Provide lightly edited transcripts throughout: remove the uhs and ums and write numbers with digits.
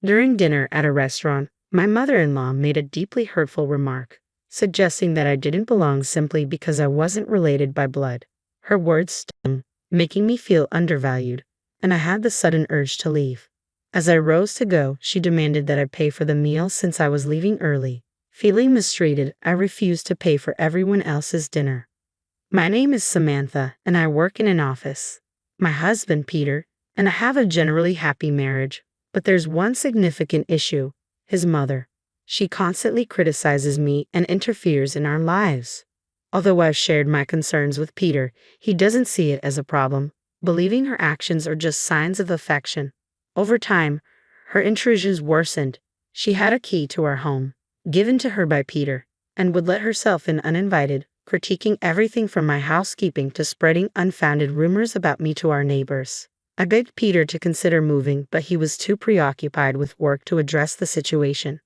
During dinner at a restaurant, my mother-in-law made a deeply hurtful remark, suggesting that I didn't belong simply because I wasn't related by blood. Her words stung, making me feel undervalued, and I had the sudden urge to leave. As I rose to go, she demanded that I pay for the meal since I was leaving early. Feeling mistreated, I refused to pay for everyone else's dinner. My name is Samantha, and I work in an office. My husband, Peter, and I have a generally happy marriage. But there's one significant issue: his mother. She constantly criticizes me and interferes in our lives. Although I've shared my concerns with Peter, he doesn't see it as a problem, believing her actions are just signs of affection. Over time, her intrusions worsened. She had a key to our home, given to her by Peter, and would let herself in uninvited, critiquing everything from my housekeeping to spreading unfounded rumors about me to our neighbors. I begged Peter to consider moving, but he was too preoccupied with work to address the situation.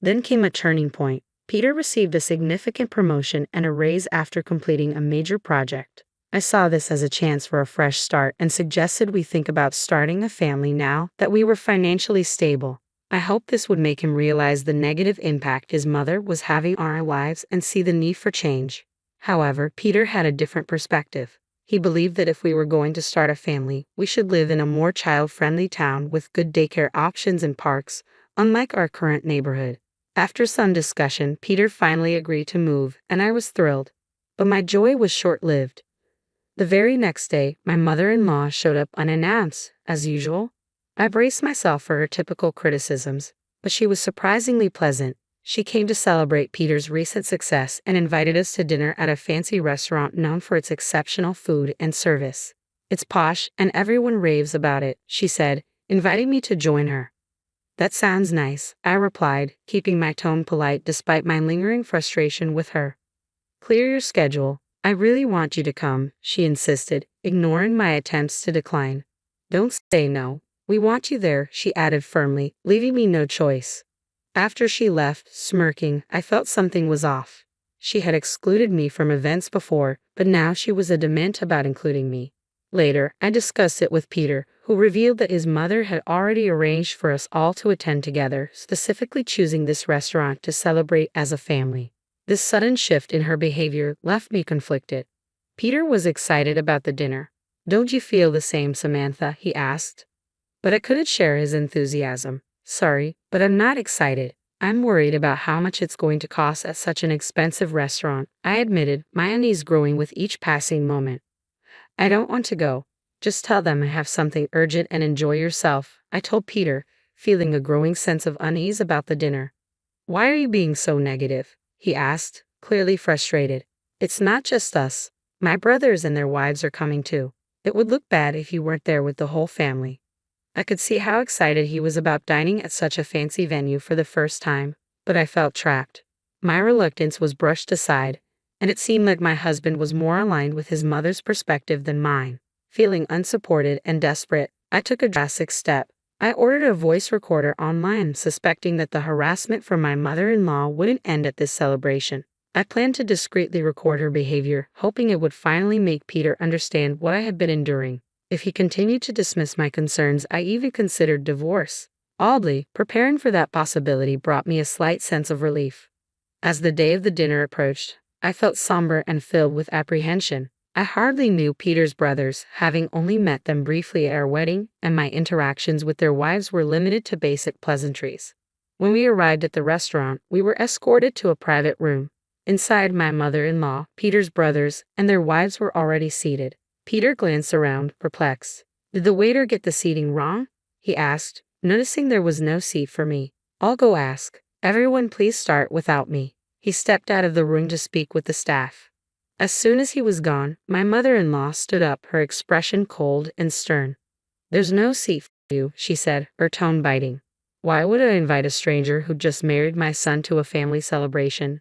Then came a turning point. Peter received a significant promotion and a raise after completing a major project. I saw this as a chance for a fresh start and suggested we think about starting a family now that we were financially stable. I hoped this would make him realize the negative impact his mother was having on our lives and see the need for change. However, Peter had a different perspective. He believed that if we were going to start a family, we should live in a more child-friendly town with good daycare options and parks, unlike our current neighborhood. After some discussion, Peter finally agreed to move, and I was thrilled. But my joy was short-lived. The very next day, my mother-in-law showed up unannounced, as usual. I braced myself for her typical criticisms, but she was surprisingly pleasant. She came to celebrate Peter's recent success and invited us to dinner at a fancy restaurant known for its exceptional food and service. "It's posh, and everyone raves about it," she said, inviting me to join her. "That sounds nice," I replied, keeping my tone polite despite my lingering frustration with her. "Clear your schedule. I really want you to come," she insisted, ignoring my attempts to decline. "Don't say no. We want you there," she added firmly, leaving me no choice. After she left, smirking, I felt something was off. She had excluded me from events before, but now she was adamant about including me. Later, I discussed it with Peter, who revealed that his mother had already arranged for us all to attend together, specifically choosing this restaurant to celebrate as a family. This sudden shift in her behavior left me conflicted. Peter was excited about the dinner. "Don't you feel the same, Samantha?" he asked. But I couldn't share his enthusiasm. "Sorry, but I'm not excited. I'm worried about how much it's going to cost at such an expensive restaurant," I admitted, my unease growing with each passing moment. "I don't want to go. Just tell them I have something urgent and enjoy yourself," I told Peter, feeling a growing sense of unease about the dinner. "Why are you being so negative?" he asked, clearly frustrated. "It's not just us. My brothers and their wives are coming too. It would look bad if you weren't there with the whole family." I could see how excited he was about dining at such a fancy venue for the first time, but I felt trapped. My reluctance was brushed aside, and it seemed like my husband was more aligned with his mother's perspective than mine. Feeling unsupported and desperate, I took a drastic step. I ordered a voice recorder online, suspecting that the harassment from my mother-in-law wouldn't end at this celebration. I planned to discreetly record her behavior, hoping it would finally make Peter understand what I had been enduring. If he continued to dismiss my concerns, I even considered divorce. Oddly, preparing for that possibility brought me a slight sense of relief. As the day of the dinner approached, I felt somber and filled with apprehension. I hardly knew Peter's brothers, having only met them briefly at our wedding, and my interactions with their wives were limited to basic pleasantries. When we arrived at the restaurant, we were escorted to a private room. Inside, my mother-in-law, Peter's brothers, and their wives were already seated. Peter glanced around, perplexed. "Did the waiter get the seating wrong?" he asked, noticing there was no seat for me. "I'll go ask. Everyone please start without me." He stepped out of the room to speak with the staff. As soon as he was gone, my mother-in-law stood up, her expression cold and stern. "There's no seat for you," she said, her tone biting. "Why would I invite a stranger who just married my son to a family celebration?"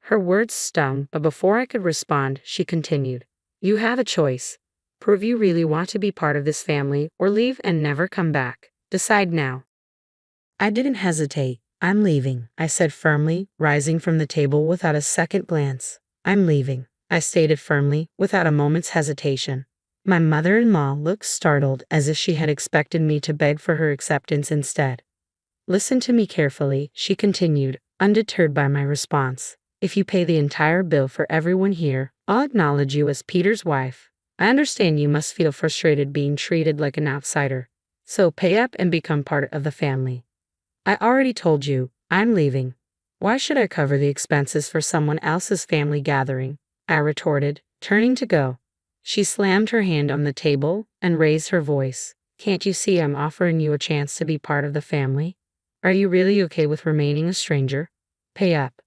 Her words stung, but before I could respond, she continued. "You have a choice. Prove you really want to be part of this family, or leave and never come back. Decide now." I didn't hesitate. "I'm leaving," I said firmly, rising from the table without a second glance. "I'm leaving," I stated firmly, without a moment's hesitation. My mother-in-law looked startled, as if she had expected me to beg for her acceptance instead. Listen to me carefully, she continued, undeterred by my response. If you pay the entire bill for everyone here, I'll acknowledge you as Peter's wife. I understand you must feel frustrated being treated like an outsider. So pay up and become part of the family. I already told you, I'm leaving. Why should I cover the expenses for someone else's family gathering? I retorted, turning to go. She slammed her hand on the table and raised her voice. Can't you see I'm offering you a chance to be part of the family? Are you really okay with remaining a stranger? Pay up.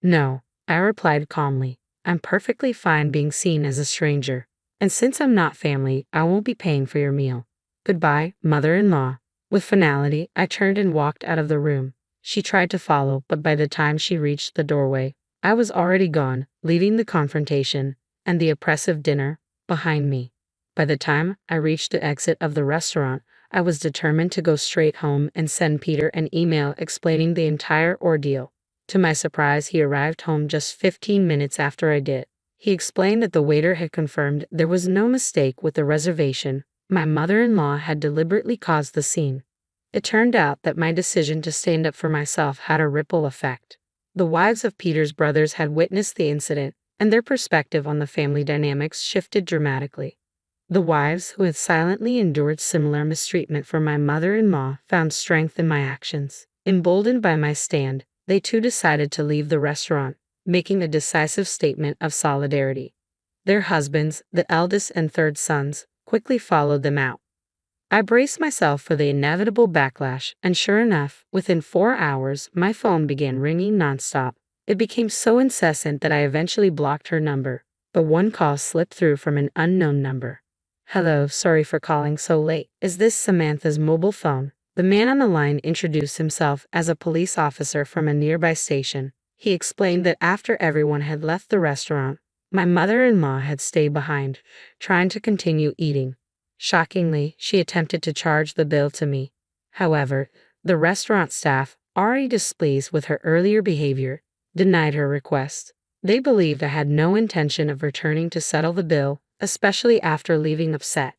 No, I replied calmly. I'm perfectly fine being seen as a stranger. And since I'm not family, I won't be paying for your meal. Goodbye, mother-in-law. With finality, I turned and walked out of the room. She tried to follow, but by the time she reached the doorway, I was already gone, leaving the confrontation and the oppressive dinner behind me. By the time I reached the exit of the restaurant, I was determined to go straight home and send Peter an email explaining the entire ordeal. To my surprise, he arrived home just 15 minutes after I did. He explained that the waiter had confirmed there was no mistake with the reservation. My mother-in-law had deliberately caused the scene. It turned out that my decision to stand up for myself had a ripple effect. The wives of Peter's brothers had witnessed the incident, and their perspective on the family dynamics shifted dramatically. The wives who had silently endured similar mistreatment from my mother-in-law found strength in my actions. Emboldened by my stand, they too decided to leave the restaurant, making a decisive statement of solidarity. Their husbands, the eldest and third sons, quickly followed them out. I braced myself for the inevitable backlash, and sure enough, within 4 hours, my phone began ringing nonstop. It became so incessant that I eventually blocked her number, but one call slipped through from an unknown number. Hello, sorry for calling so late. Is this Samantha's mobile phone? The man on the line introduced himself as a police officer from a nearby station. He explained that after everyone had left the restaurant, my mother-in-law had stayed behind, trying to continue eating. Shockingly, she attempted to charge the bill to me. However, the restaurant staff, already displeased with her earlier behavior, denied her request. They believed I had no intention of returning to settle the bill, especially after leaving upset.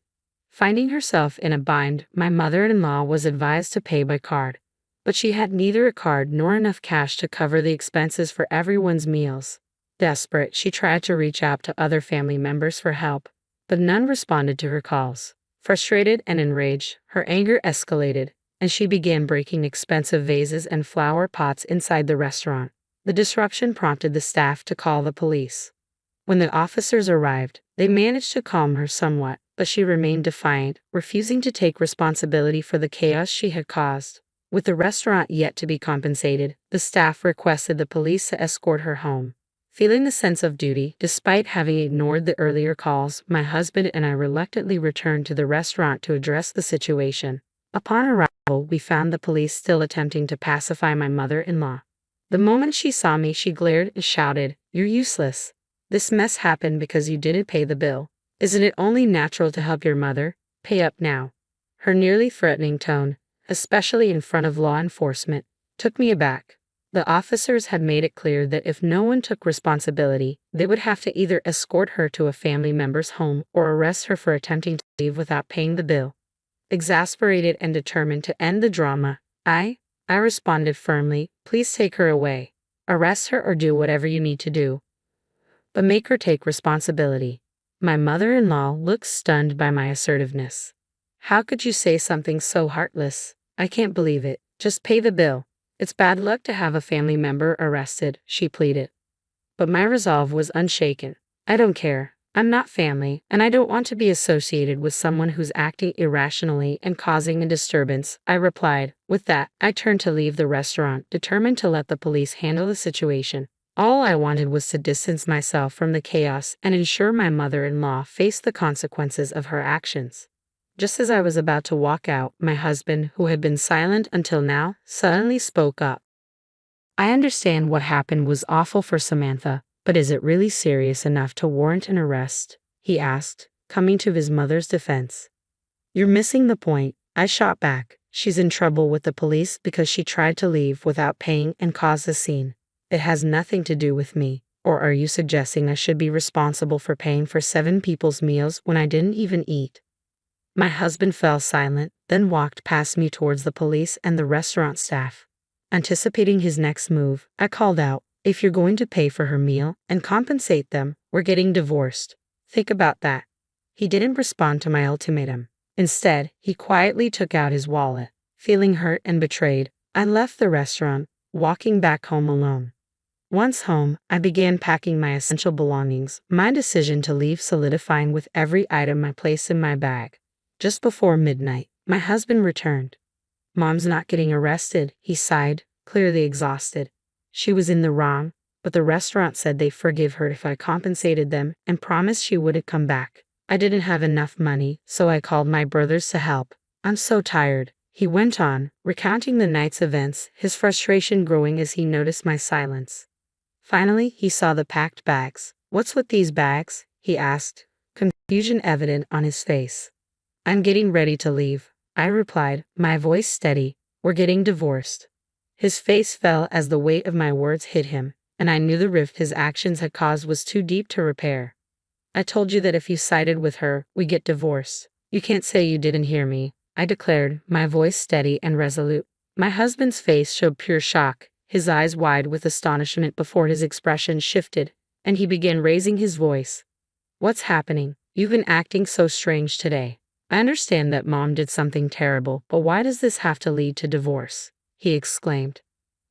Finding herself in a bind, my mother-in-law was advised to pay by card, but she had neither a card nor enough cash to cover the expenses for everyone's meals. Desperate, she tried to reach out to other family members for help, but none responded to her calls. Frustrated and enraged, her anger escalated, and she began breaking expensive vases and flower pots inside the restaurant. The disruption prompted the staff to call the police. When the officers arrived, they managed to calm her somewhat, but she remained defiant, refusing to take responsibility for the chaos she had caused. With the restaurant yet to be compensated, the staff requested the police to escort her home. Feeling the sense of duty, despite having ignored the earlier calls, my husband and I reluctantly returned to the restaurant to address the situation. Upon arrival, we found the police still attempting to pacify my mother-in-law. The moment she saw me, she glared and shouted, "You're useless. This mess happened because you didn't pay the bill. Isn't it only natural to help your mother? Pay up now." Her nearly threatening tone, especially in front of law enforcement, took me aback. The officers had made it clear that if no one took responsibility, they would have to either escort her to a family member's home or arrest her for attempting to leave without paying the bill. Exasperated and determined to end the drama, I responded firmly, "Please take her away. Arrest her or do whatever you need to do, but make her take responsibility." My mother-in-law looked stunned by my assertiveness. "How could you say something so heartless? I can't believe it. Just pay the bill. It's bad luck to have a family member arrested," she pleaded. But my resolve was unshaken. "I don't care. I'm not family, and I don't want to be associated with someone who's acting irrationally and causing a disturbance," I replied. With that, I turned to leave the restaurant, determined to let the police handle the situation. All I wanted was to distance myself from the chaos and ensure my mother-in-law faced the consequences of her actions. Just as I was about to walk out, my husband, who had been silent until now, suddenly spoke up. "I understand what happened was awful for Samantha, but is it really serious enough to warrant an arrest?" he asked, coming to his mother's defense. "You're missing the point," I shot back. "She's in trouble with the police because she tried to leave without paying and caused a scene. It has nothing to do with me. Or are you suggesting I should be responsible for paying for 7 people's meals when I didn't even eat?" My husband fell silent, then walked past me towards the police and the restaurant staff. Anticipating his next move, I called out, "If you're going to pay for her meal and compensate them, we're getting divorced. Think about that." He didn't respond to my ultimatum. Instead, he quietly took out his wallet. Feeling hurt and betrayed, I left the restaurant, walking back home alone. Once home, I began packing my essential belongings, my decision to leave solidifying with every item I placed in my bag. Just before midnight, my husband returned. "Mom's not getting arrested," he sighed, clearly exhausted. She was in the wrong, but the restaurant said they'd forgive her if I compensated them and promised she wouldn't come back. I didn't have enough money, so I called my brothers to help. "I'm so tired," he went on, recounting the night's events, his frustration growing as he noticed my silence. Finally, he saw the packed bags. "What's with these bags?" he asked, confusion evident on his face. "I'm getting ready to leave," I replied, my voice steady. "We're getting divorced." His face fell as the weight of my words hit him, and I knew the rift his actions had caused was too deep to repair. "I told you that if you sided with her, we get divorced. You can't say you didn't hear me," I declared, my voice steady and resolute. My husband's face showed pure shock, his eyes wide with astonishment before his expression shifted, and he began raising his voice. "What's happening? You've been acting so strange today. I understand that Mom did something terrible, but why does this have to lead to divorce?" he exclaimed.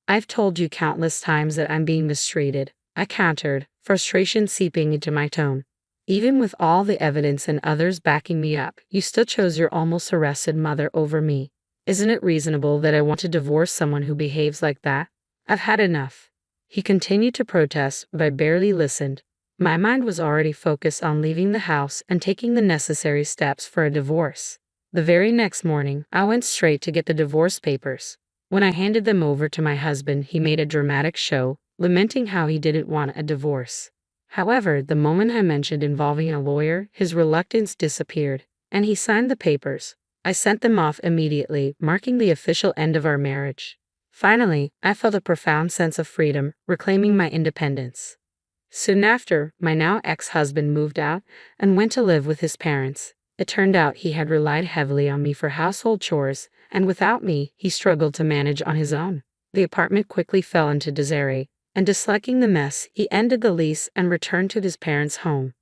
"I've told you countless times that I'm being mistreated," I countered, frustration seeping into my tone. "Even with all the evidence and others backing me up, you still chose your almost arrested mother over me. Isn't it reasonable that I want to divorce someone who behaves like that? I've had enough." He continued to protest, but I barely listened. My mind was already focused on leaving the house and taking the necessary steps for a divorce. The very next morning, I went straight to get the divorce papers. When I handed them over to my husband, he made a dramatic show, lamenting how he didn't want a divorce. However, the moment I mentioned involving a lawyer, his reluctance disappeared, and he signed the papers. I sent them off immediately, marking the official end of our marriage. Finally, I felt a profound sense of freedom, reclaiming my independence. Soon after, my now ex-husband moved out and went to live with his parents. It turned out he had relied heavily on me for household chores, and without me, he struggled to manage on his own. The apartment quickly fell into disarray, and disliking the mess, he ended the lease and returned to his parents' home.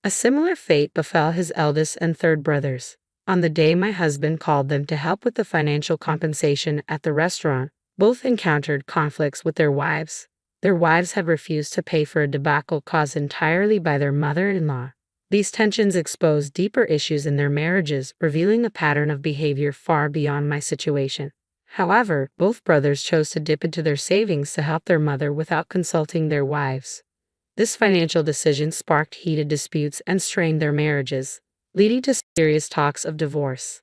A similar fate befell his eldest and third brothers. On the day my husband called them to help with the financial compensation at the restaurant, both encountered conflicts with their wives. Their wives had refused to pay for a debacle caused entirely by their mother-in-law. These tensions exposed deeper issues in their marriages, revealing a pattern of behavior far beyond my situation. However, both brothers chose to dip into their savings to help their mother without consulting their wives. This financial decision sparked heated disputes and strained their marriages, leading to serious talks of divorce.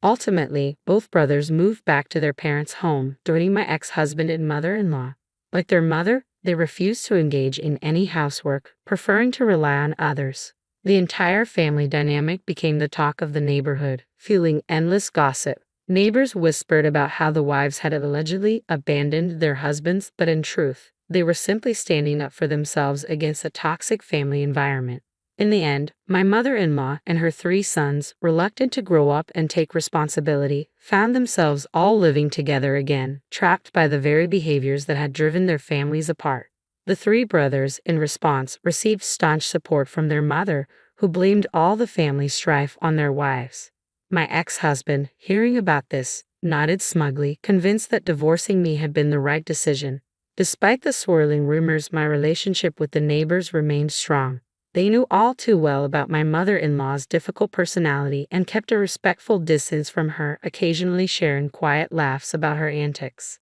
Ultimately, both brothers moved back to their parents' home, joining my ex-husband and mother-in-law. Like their mother, they refused to engage in any housework, preferring to rely on others. The entire family dynamic became the talk of the neighborhood, fueling endless gossip. Neighbors whispered about how the wives had allegedly abandoned their husbands, but in truth, they were simply standing up for themselves against a toxic family environment. In the end, my mother-in-law and her 3 sons, reluctant to grow up and take responsibility, found themselves all living together again, trapped by the very behaviors that had driven their families apart. The 3 brothers, in response, received staunch support from their mother, who blamed all the family strife on their wives. My ex-husband, hearing about this, nodded smugly, convinced that divorcing me had been the right decision. Despite the swirling rumors, my relationship with the neighbors remained strong. They knew all too well about my mother-in-law's difficult personality and kept a respectful distance from her, occasionally sharing quiet laughs about her antics.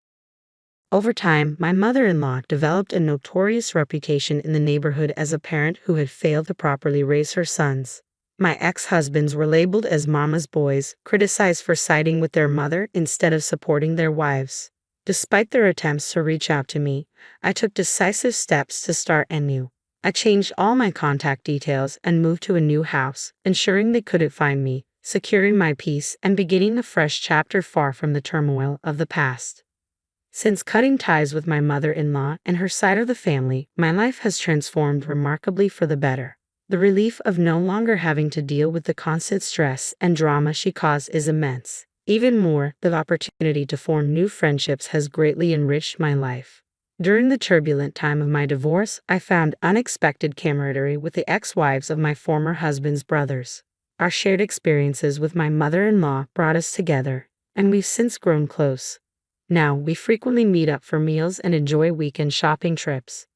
Over time, my mother-in-law developed a notorious reputation in the neighborhood as a parent who had failed to properly raise her sons. My ex-husbands were labeled as mama's boys, criticized for siding with their mother instead of supporting their wives. Despite their attempts to reach out to me, I took decisive steps to start anew. I changed all my contact details and moved to a new house, ensuring they couldn't find me, securing my peace and beginning a fresh chapter far from the turmoil of the past. Since cutting ties with my mother-in-law and her side of the family, my life has transformed remarkably for the better. The relief of no longer having to deal with the constant stress and drama she caused is immense. Even more, the opportunity to form new friendships has greatly enriched my life. During the turbulent time of my divorce, I found unexpected camaraderie with the ex-wives of my former husband's brothers. Our shared experiences with my mother-in-law brought us together, and we've since grown close. Now, we frequently meet up for meals and enjoy weekend shopping trips.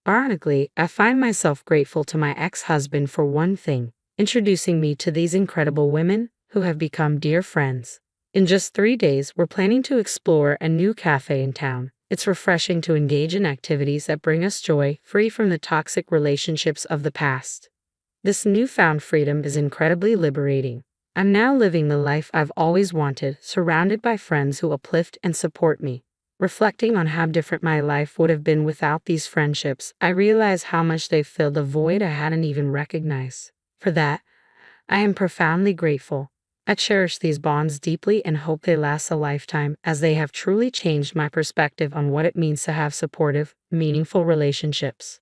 Ironically, I find myself grateful to my ex-husband for one thing, introducing me to these incredible women who have become dear friends. In just 3 days, we're planning to explore a new cafe in town. It's refreshing to engage in activities that bring us joy, free from the toxic relationships of the past. This newfound freedom is incredibly liberating. I'm now living the life I've always wanted, surrounded by friends who uplift and support me. Reflecting on how different my life would have been without these friendships, I realize how much they've filled a void I hadn't even recognized. For that, I am profoundly grateful. I cherish these bonds deeply and hope they last a lifetime, as they have truly changed my perspective on what it means to have supportive, meaningful relationships.